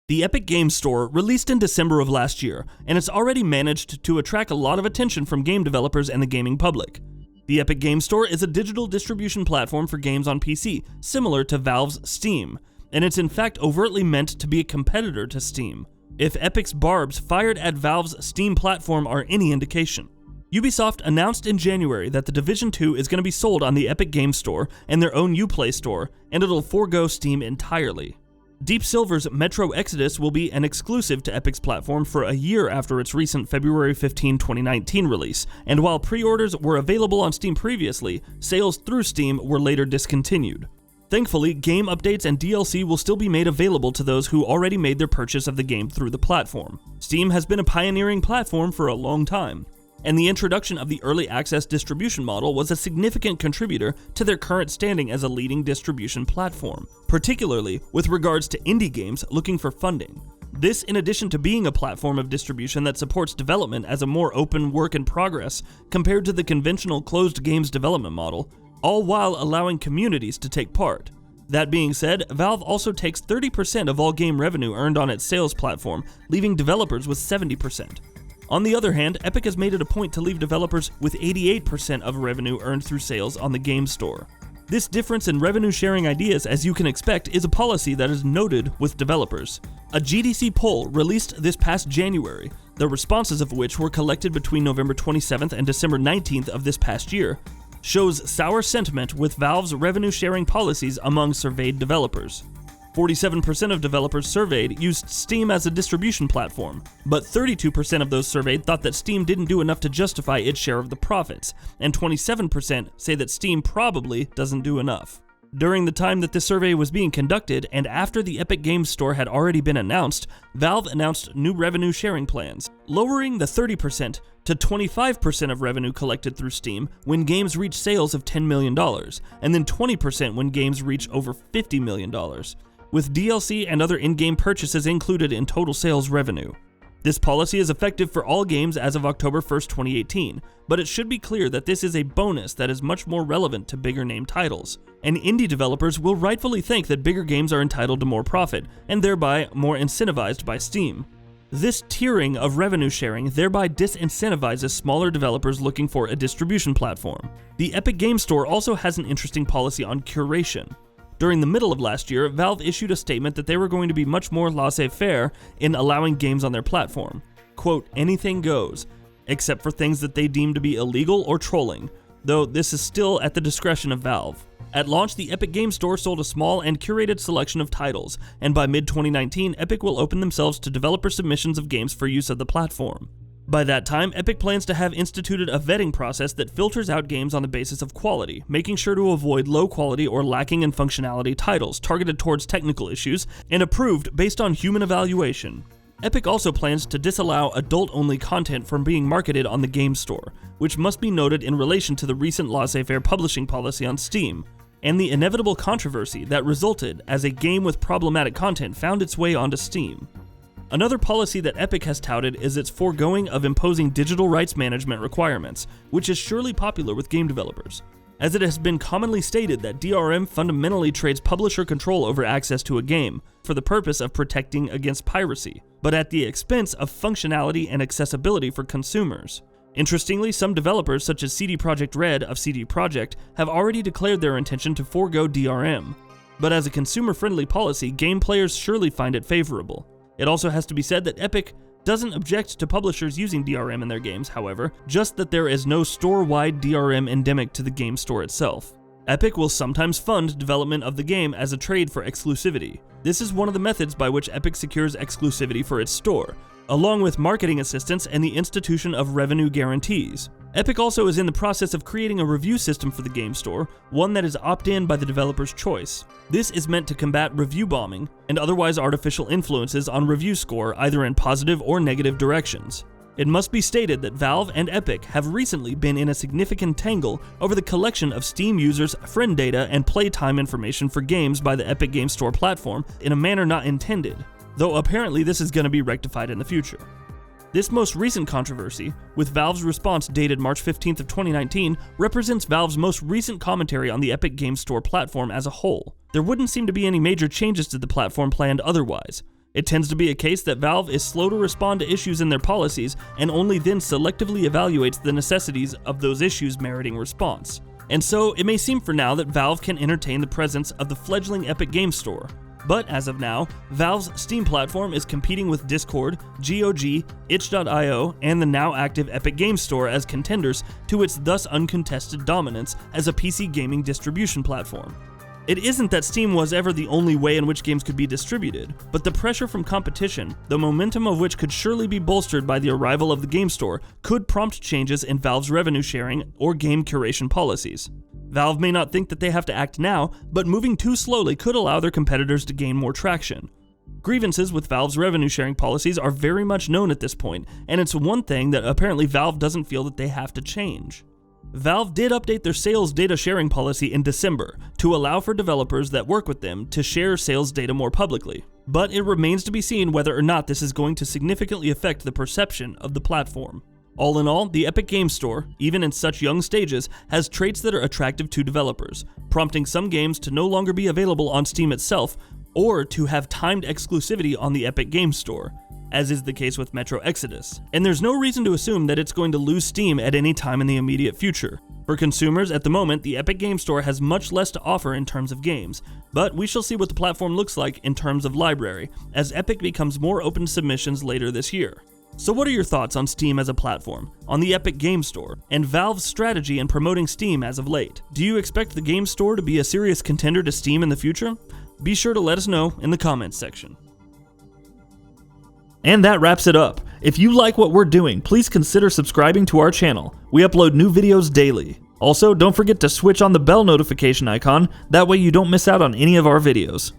The Epic Games Store released in December of last year, and it's already managed to attract a lot of attention from game developers and the gaming public. The Epic Games Store is a digital distribution platform for games on PC, similar to Valve's Steam, and it's in fact overtly meant to be a competitor to Steam, if Epic's barbs fired at Valve's Steam platform are any indication. Ubisoft announced in January that The Division 2 is going to be sold on the Epic Games Store and their own Uplay store, and it'll forego Steam entirely. Deep Silver's Metro Exodus will be an exclusive to Epic's platform for a year after its recent February 15, 2019 release, and while pre-orders were available on Steam previously, sales through Steam were later discontinued. Thankfully, game updates and DLC will still be made available to those who already made their purchase of the game through the platform. Steam has been a pioneering platform for a long time, and the introduction of the early access distribution model was a significant contributor to their current standing as a leading distribution platform, particularly with regards to indie games looking for funding. This, in addition to being a platform of distribution that supports development as a more open work in progress compared to the conventional closed games development model, all while allowing communities to take part. That being said, Valve also takes 30% of all game revenue earned on its sales platform, leaving developers with 70%. On the other hand, Epic has made it a point to leave developers with 88% of revenue earned through sales on the game store. This difference in revenue sharing ideas, as you can expect, is a policy that is noted with developers. A GDC poll released this past January, the responses of which were collected between November 27th and December 19th of this past year, shows sour sentiment with Valve's revenue sharing policies among surveyed developers. 47% of developers surveyed used Steam as a distribution platform, but 32% of those surveyed thought that Steam didn't do enough to justify its share of the profits, and 27% say that Steam probably doesn't do enough. During the time that this survey was being conducted, and after the Epic Games Store had already been announced, Valve announced new revenue sharing plans, lowering the 30% to 25% of revenue collected through Steam when games reach sales of $10 million, and then 20% when games reach over $50 million. With DLC and other in-game purchases included in total sales revenue. This policy is effective for all games as of October 1st, 2018, but it should be clear that this is a bonus that is much more relevant to bigger name titles, and indie developers will rightfully think that bigger games are entitled to more profit, and thereby more incentivized by Steam. This tiering of revenue sharing thereby disincentivizes smaller developers looking for a distribution platform. The Epic Games Store also has an interesting policy on curation. During the middle of last year, Valve issued a statement that they were going to be much more laissez-faire in allowing games on their platform. Quote, anything goes, except for things that they deem to be illegal or trolling, though this is still at the discretion of Valve. At launch, the Epic Games Store sold a small and curated selection of titles, and by mid-2019, Epic will open themselves to developer submissions of games for use of the platform. By that time, Epic plans to have instituted a vetting process that filters out games on the basis of quality, making sure to avoid low-quality or lacking in functionality titles targeted towards technical issues and approved based on human evaluation. Epic also plans to disallow adult-only content from being marketed on the game store, which must be noted in relation to the recent laissez-faire publishing policy on Steam, and the inevitable controversy that resulted as a game with problematic content found its way onto Steam. Another policy that Epic has touted is its foregoing of imposing digital rights management requirements, which is surely popular with game developers, as it has been commonly stated that DRM fundamentally trades publisher control over access to a game for the purpose of protecting against piracy, but at the expense of functionality and accessibility for consumers. Interestingly, some developers such as CD Projekt Red of CD Projekt have already declared their intention to forego DRM, but as a consumer-friendly policy, game players surely find it favorable. It also has to be said that Epic doesn't object to publishers using DRM in their games, however, just that there is no store-wide DRM endemic to the game store itself. Epic will sometimes fund development of the game as a trade for exclusivity. This is one of the methods by which Epic secures exclusivity for its store, along with marketing assistance and the institution of revenue guarantees. Epic also is in the process of creating a review system for the game store, one that is opt-in by the developer's choice. This is meant to combat review bombing and otherwise artificial influences on review score either in positive or negative directions. It must be stated that Valve and Epic have recently been in a significant tangle over the collection of Steam users' friend data and playtime information for games by the Epic Games Store platform in a manner not intended, though apparently this is going to be rectified in the future. This most recent controversy, with Valve's response dated March 15th of 2019, represents Valve's most recent commentary on the Epic Games Store platform as a whole. There wouldn't seem to be any major changes to the platform planned otherwise. It tends to be a case that Valve is slow to respond to issues in their policies and only then selectively evaluates the necessities of those issues meriting response. And so, it may seem for now that Valve can entertain the presence of the fledgling Epic Games Store. But as of now, Valve's Steam platform is competing with Discord, GOG, itch.io, and the now active Epic Games Store as contenders to its thus uncontested dominance as a PC gaming distribution platform. It isn't that Steam was ever the only way in which games could be distributed, but the pressure from competition, the momentum of which could surely be bolstered by the arrival of the Game Store, could prompt changes in Valve's revenue sharing or game curation policies. Valve may not think that they have to act now, but moving too slowly could allow their competitors to gain more traction. Grievances with Valve's revenue sharing policies are very much known at this point, and it's one thing that apparently Valve doesn't feel that they have to change. Valve did update their sales data sharing policy in December to allow for developers that work with them to share sales data more publicly, but it remains to be seen whether or not this is going to significantly affect the perception of the platform. All in all, the Epic Games Store, even in such young stages, has traits that are attractive to developers, prompting some games to no longer be available on Steam itself, or to have timed exclusivity on the Epic Games Store, as is the case with Metro Exodus. And there's no reason to assume that it's going to lose steam at any time in the immediate future. For consumers, at the moment, the Epic Games Store has much less to offer in terms of games, but we shall see what the platform looks like in terms of library, as Epic becomes more open to submissions later this year. So what are your thoughts on Steam as a platform, on the Epic Games Store, and Valve's strategy in promoting Steam as of late? Do you expect the Game Store to be a serious contender to Steam in the future? Be sure to let us know in the comments section. And that wraps it up. If you like what we're doing, please consider subscribing to our channel. We upload new videos daily. Also, don't forget to switch on the bell notification icon, that way you don't miss out on any of our videos.